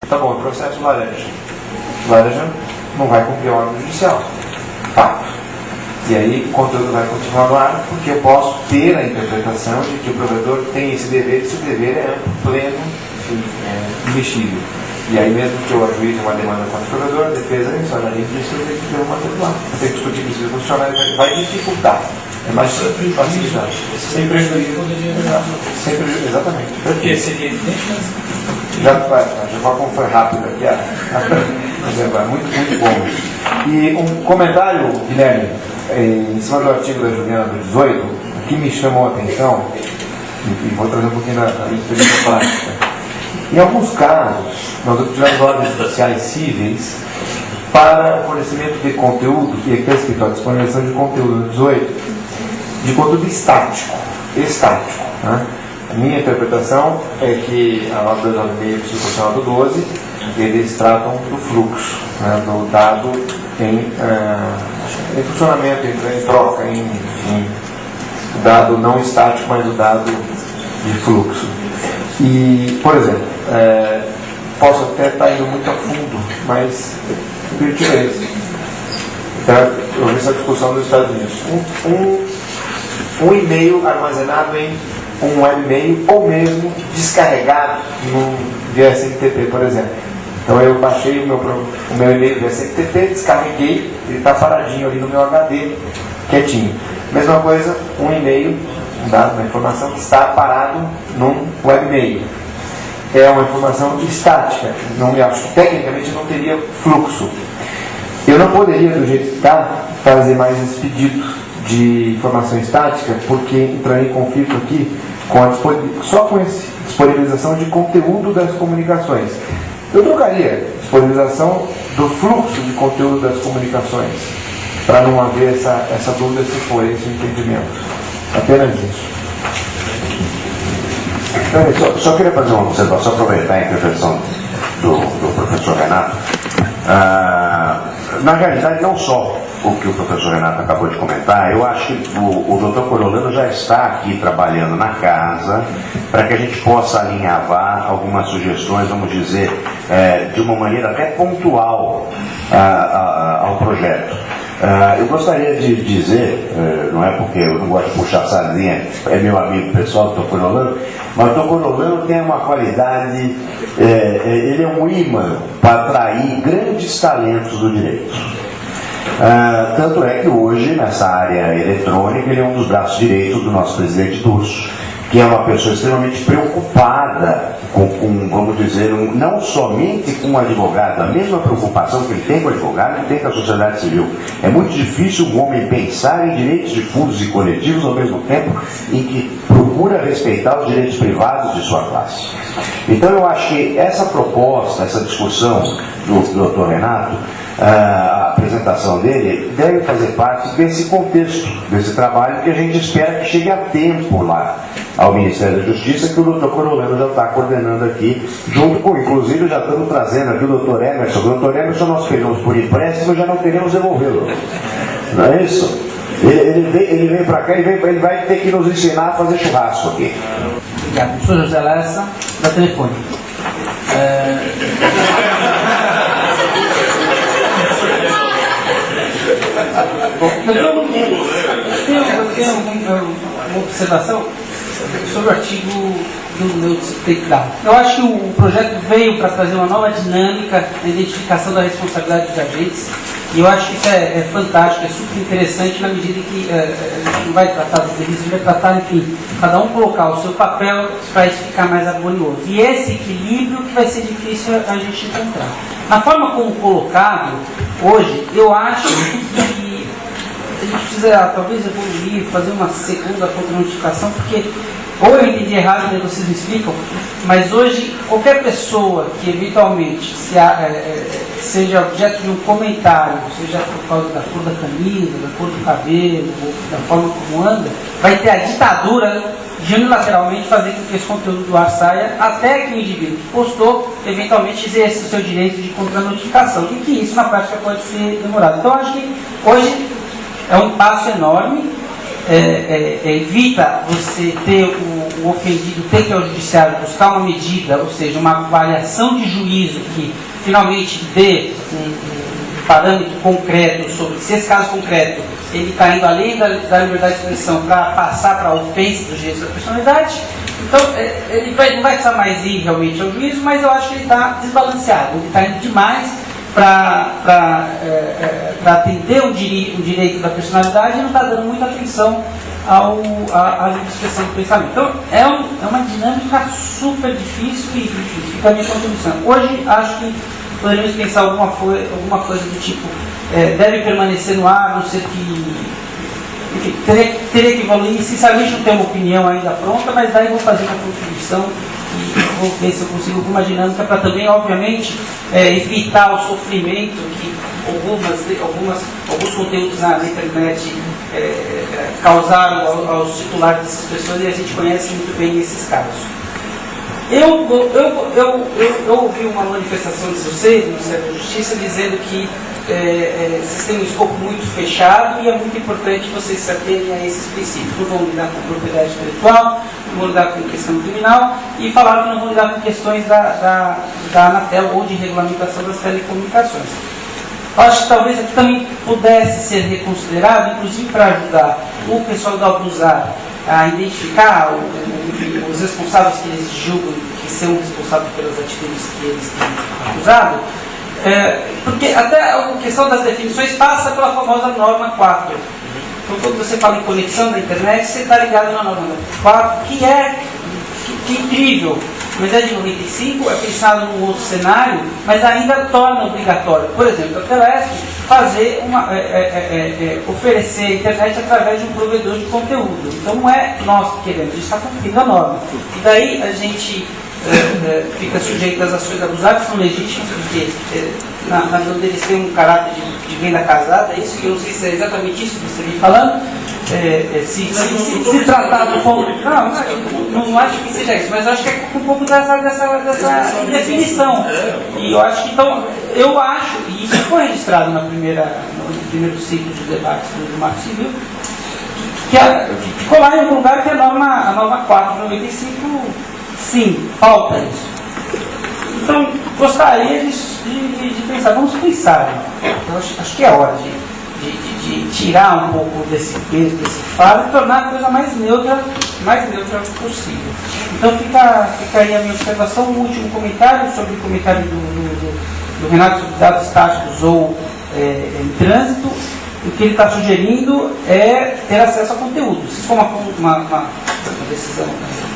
tá bom, o processo laranja. Laranja não vai cumprir a ordem judicial. Fato. E aí o conteúdo vai continuar no ar, porque eu posso ter a interpretação de que o provedor tem esse dever, e esse dever é amplo, pleno, imexível. E aí mesmo que eu ajuize uma demanda contra o provedor, a defesa nem só na lei disso, eu tenho que ter uma lá. Eu tenho que discutir princípios constitucionais, vai dificultar. É mais facilidade. Sem prejuízo. Exatamente. Porque seria evidente, mas... Já como foi rápido aqui, muito bom. E um comentário, Guilherme, em cima do artigo da Juliana do 18, o que me chamou a atenção, e vou trazer um pouquinho da experiência prática. Em alguns casos, nós utilizamos ordens judiciais cíveis para o fornecimento de conteúdo, que aqui está escrito a disponibilização de conteúdo no 18, de conteúdo estático. Né? A minha interpretação é que a nota 296 constitucional do 12, eles tratam do fluxo, né, do dado em funcionamento, em troca, em dado não estático, mas o dado de fluxo. E, por exemplo, posso até estar indo muito a fundo, mas o objetivo é esse. Então, eu vi essa discussão nos Estados Unidos. Um e-mail armazenado em um webmail ou mesmo descarregado via SMTP, por exemplo. Então eu baixei o meu e-mail via SMTP, descarreguei, ele está paradinho ali no meu HD, quietinho. Mesma coisa, um e-mail, um dado, uma informação que está parado num webmail. É uma informação estática, acho que tecnicamente não teria fluxo. Eu não poderia, do jeito que está, fazer mais esse pedido de informação estática, porque entraria em conflito aqui só com a disponibilização de conteúdo das comunicações. Eu trocaria disponibilização do fluxo de conteúdo das comunicações, para não haver essa dúvida se for esse o entendimento. Apenas isso. Só queria fazer uma observação, aproveitar a intervenção do professor Renato. Na realidade, não só o que o professor Renato acabou de comentar, eu acho que o doutor Coriolano já está aqui trabalhando na casa para que a gente possa alinhavar algumas sugestões, vamos dizer, de uma maneira até pontual ao projeto. Eu gostaria de dizer, não é porque eu não gosto de puxar sardinha, é meu amigo pessoal, o doutor Coriolano, mas o doutor Coriolano tem uma qualidade, ele é um imã para atrair grandes talentos do direito. Tanto é que hoje, nessa área eletrônica, ele é um dos braços direitos do nosso presidente Durso, que é uma pessoa extremamente preocupada com vamos dizer, não somente com o advogado, a mesma preocupação que ele tem com o advogado, ele tem com a sociedade civil. É muito difícil um homem pensar em direitos difusos e coletivos ao mesmo tempo em que procura respeitar os direitos privados de sua classe. Então eu acho que essa proposta, essa discussão do Dr. Renato, a apresentação dele deve fazer parte desse contexto, desse trabalho que a gente espera que chegue a tempo lá ao Ministério da Justiça, que o doutor Coriolano já está coordenando aqui, junto com, inclusive, já estamos trazendo aqui o doutor Emerson. O doutor Emerson nós pegamos por empréstimo e já não queremos devolvê-lo. Não é isso? Ele vem para cá e ele vai ter que nos ensinar a fazer churrasco aqui. Obrigado. Eu sou José Lessa, da Telefone. Eu tenho uma observação sobre o artigo do meu distrito. Eu acho que o projeto veio para trazer uma nova dinâmica na identificação da responsabilidade dos agentes, e eu acho que isso é fantástico, é super interessante na medida que a gente não vai tratar dos delitos, a gente vai tratar, enfim, cada um colocar o seu papel para isso ficar mais harmonioso. E esse equilíbrio que vai ser difícil a gente encontrar. Na forma como colocado hoje, eu acho que a gente precisa talvez evoluir, fazer uma segunda contra-notificação, porque ou eu entendi errado, né, vocês me explicam, mas hoje qualquer pessoa que eventualmente seja objeto de um comentário, seja por causa da cor da camisa, da cor do cabelo, ou da forma como anda, vai ter a ditadura de unilateralmente fazer com que esse conteúdo do ar saia, até que o indivíduo que postou eventualmente exerça o seu direito de contra-notificação, e que isso na prática pode ser demorado. Então acho que hoje é um passo enorme, evita você ter o ofendido ter que ir ao judiciário buscar uma medida, ou seja, uma avaliação de juízo que finalmente dê um parâmetro concreto sobre se esse caso concreto ele está indo além da liberdade de expressão para passar para a ofensa dos direitos da personalidade. Então, ele não vai precisar mais ir realmente ao juízo, mas eu acho que ele está desbalanceado, ele está indo demais para atender o direito da personalidade e não está dando muita atenção à livre expressão do pensamento. Então, é uma dinâmica super difícil e fica a minha contribuição. Hoje, acho que poderíamos pensar alguma coisa do tipo, deve permanecer no ar, não sei que... Enfim, teria que evoluir, sinceramente não tenho uma opinião ainda pronta, mas daí vou fazer uma contribuição e vou ver se eu consigo alguma dinâmica para também, obviamente, evitar o sofrimento que alguns conteúdos na internet causaram aos titulares dessas pessoas, e a gente conhece muito bem esses casos. Eu ouvi uma manifestação de vocês, no Ministério da Justiça, dizendo que vocês têm um escopo muito fechado e é muito importante vocês se aterem a esses princípios. Não vão lidar com propriedade intelectual, não vão lidar com questão criminal, e falaram que não vão lidar com questões da Anatel ou de regulamentação das telecomunicações. Acho que talvez aqui também pudesse ser reconsiderado, inclusive para ajudar o pessoal da Abusar a identificar os responsáveis que eles julgam que são responsáveis pelas atitudes que eles têm acusado, porque até a questão das definições passa pela famosa norma 4. Então, quando você fala em conexão da internet, você está ligado na norma 4, que é incrível, mas é de 95, é pensado num outro cenário, mas ainda torna obrigatório, por exemplo, a Telesp fazer oferecer a internet através de um provedor de conteúdo. Então não é nós que queremos, a gente está cumprindo a norma. E daí a gente fica sujeito às ações abusadas, que são legítimas, porque na visão deles tem um caráter de venda casada, isso que eu não sei se é exatamente isso que você vem falando. Se tratar do fundo. Não acho que seja isso, mas acho que é um pouco dessa definição. E eu acho que, então, e isso foi registrado no primeiro ciclo de debates do Marco Civil, que ficou lá em algum lugar que a norma 4/95, sim, pauta isso. Então, gostaria de pensar, vamos pensar. Eu acho que é hora de tirar um pouco desse peso, desse fardo, e tornar a coisa mais neutra possível. Então fica aí a minha observação. O último comentário, sobre o comentário do Renato sobre dados estáticos ou em trânsito. O que ele está sugerindo é ter acesso a conteúdo. Se for uma decisão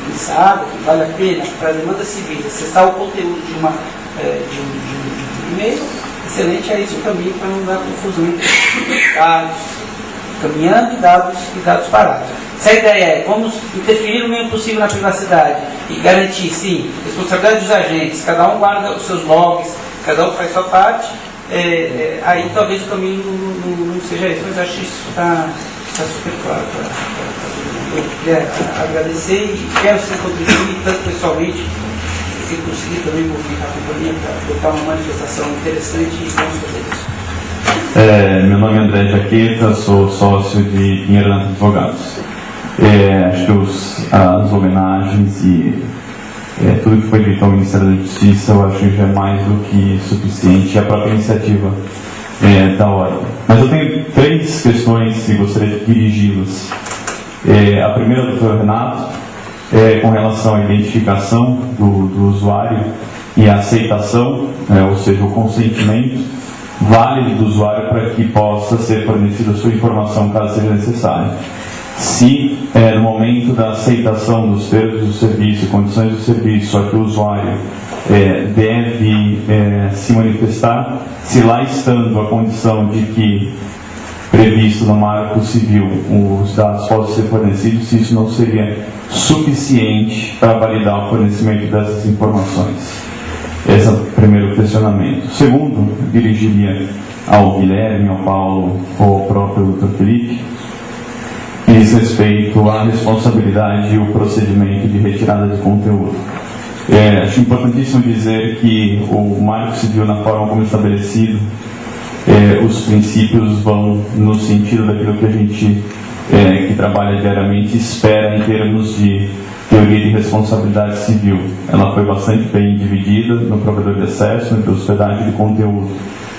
pensada, que vale a pena, para demandas civis, acessar o conteúdo de um e-mail, excelente, é isso também, para não dar confusão entre dados caminhando e dados parados. Se a ideia é, vamos interferir o mínimo possível na privacidade e garantir, sim, responsabilidade dos agentes, cada um guarda os seus logs, cada um faz sua parte, aí talvez o caminho não seja esse, mas acho que isso está super claro para todo mundo. Eu queria agradecer e quero ser contribuir, tanto pessoalmente, se conseguir também movimentar a companhia para botar uma manifestação interessante e vamos fazer isso. Meu nome é André Jaqueta, sou sócio de Pinheiro Neto Advogados. Acho que as homenagens e tudo que foi feito ao Ministério da Justiça, eu acho que já é mais do que suficiente, e a própria iniciativa da hora. Mas eu tenho 3 questões e gostaria de dirigi-las. A primeira, doutor Renato, com relação à identificação do usuário e a aceitação, ou seja, o consentimento válido do usuário para que possa ser fornecida a sua informação caso seja necessário. Se no momento da aceitação dos termos do serviço, condições do serviço, a que o usuário deve se manifestar, se lá estando a condição de que previsto no Marco Civil os dados possam ser fornecidos, se isso não seria suficiente para validar o fornecimento dessas informações. Esse é o primeiro questionamento. O segundo, dirigiria ao Guilherme, ao Paulo ou ao próprio Dr. Felipe, diz respeito à responsabilidade e o procedimento de retirada de conteúdo. Acho importantíssimo dizer que o Marco Civil, na forma como estabelecido, os princípios vão no sentido daquilo que a gente que trabalha diariamente espera em termos de teoria de responsabilidade civil. Ela foi bastante bem dividida no provedor de acesso, entre hospedagem e conteúdo.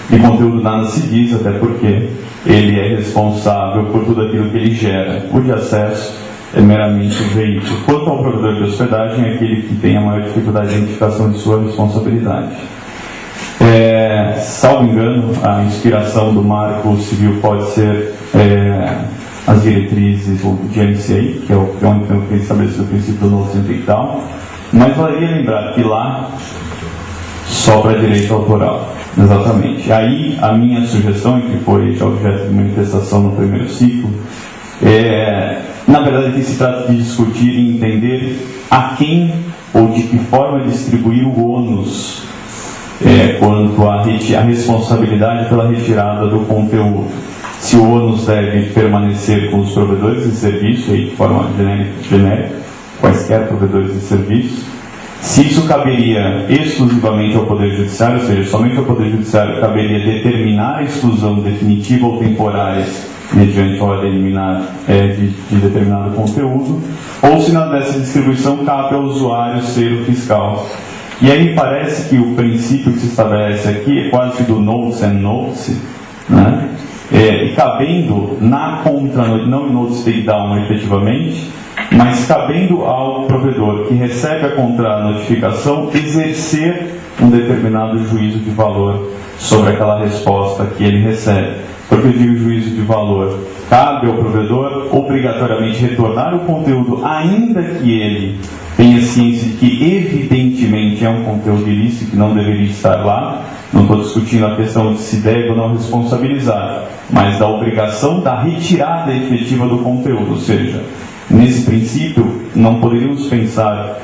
De conteúdo nada se diz, até porque ele é responsável por tudo aquilo que ele gera. O de acesso é meramente o veículo. Quanto ao provedor de hospedagem, é aquele que tem a maior dificuldade de identificação de sua responsabilidade. Salvo engano, a inspiração do Marco Civil pode ser as diretrizes do GNCI, que é onde tem estabelecido o princípio do novo centro e tal, mas valeria lembrar que lá sobra direito autoral. Exatamente. Aí a minha sugestão, que foi já objeto de manifestação no primeiro ciclo, na verdade aqui se trata de discutir e entender a quem ou de que forma distribuir o ônus quanto à responsabilidade pela retirada do conteúdo. Se o ônus deve permanecer com os provedores de serviço, aí de forma genérica, quaisquer provedores de serviço, se isso caberia exclusivamente ao Poder Judiciário, ou seja, somente ao Poder Judiciário caberia determinar a exclusão definitiva ou temporária mediante ordem liminar de determinado conteúdo, ou se na dessa distribuição cabe ao usuário ser o fiscal. E aí me parece que o princípio que se estabelece aqui é quase do notice and notice, né? E cabendo na contra-notice, não em notice takedown efetivamente, mas cabendo ao provedor que recebe a contra-notificação exercer um determinado juízo de valor sobre aquela resposta que ele recebe. Porque eu digo juízo de valor, cabe ao provedor obrigatoriamente retornar o conteúdo, ainda que ele tenha ciência de que evidentemente é um conteúdo ilícito que não deveria estar lá. Não estou discutindo a questão de se deve ou não responsabilizar, mas da obrigação da retirada efetiva do conteúdo. Ou seja, nesse princípio, não poderíamos pensar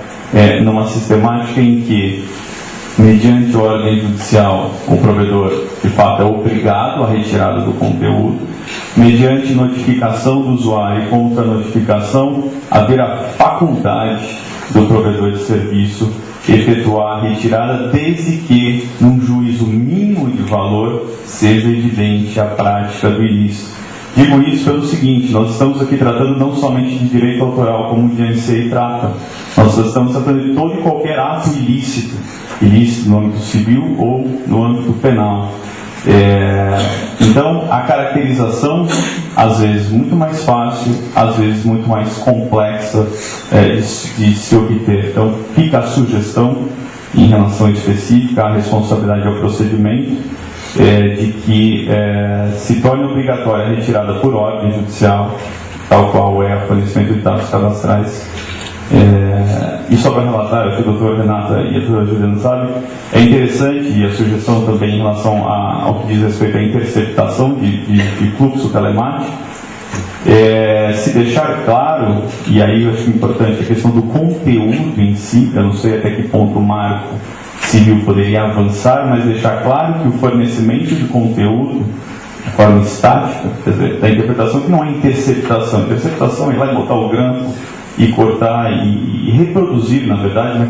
numa sistemática em que, mediante ordem judicial, o provedor, de fato, é obrigado à retirada do conteúdo, mediante notificação do usuário e contra-notificação, haver a faculdade do provedor de serviço efetuar a retirada, desde que, num juízo mínimo de valor, seja evidente a prática do ilícito. Digo isso pelo seguinte: nós estamos aqui tratando não somente de direito autoral, como o GNCI trata, nós estamos tratando de todo e qualquer ato ilícito no âmbito civil ou no âmbito penal. Então, a caracterização, às vezes muito mais fácil, às vezes muito mais complexa de se obter. Então, fica a sugestão, em relação específica à responsabilidade ao procedimento, de que se torne obrigatória a retirada por ordem judicial, tal qual é o fornecimento de dados cadastrais. E só para relatar, acho que o doutor Renata e a doutora Juliana sabem, é interessante, e a sugestão também em relação ao que diz respeito à interceptação de fluxo telemático, se deixar claro, e aí eu acho importante a questão do conteúdo em si, eu não sei até que ponto o marco civil poderia avançar, mas deixar claro que o fornecimento de conteúdo de forma estática, quer dizer, da interpretação que não é interceptação. Interceptação é ir lá e botar o grampo e cortar e reproduzir, na verdade, né,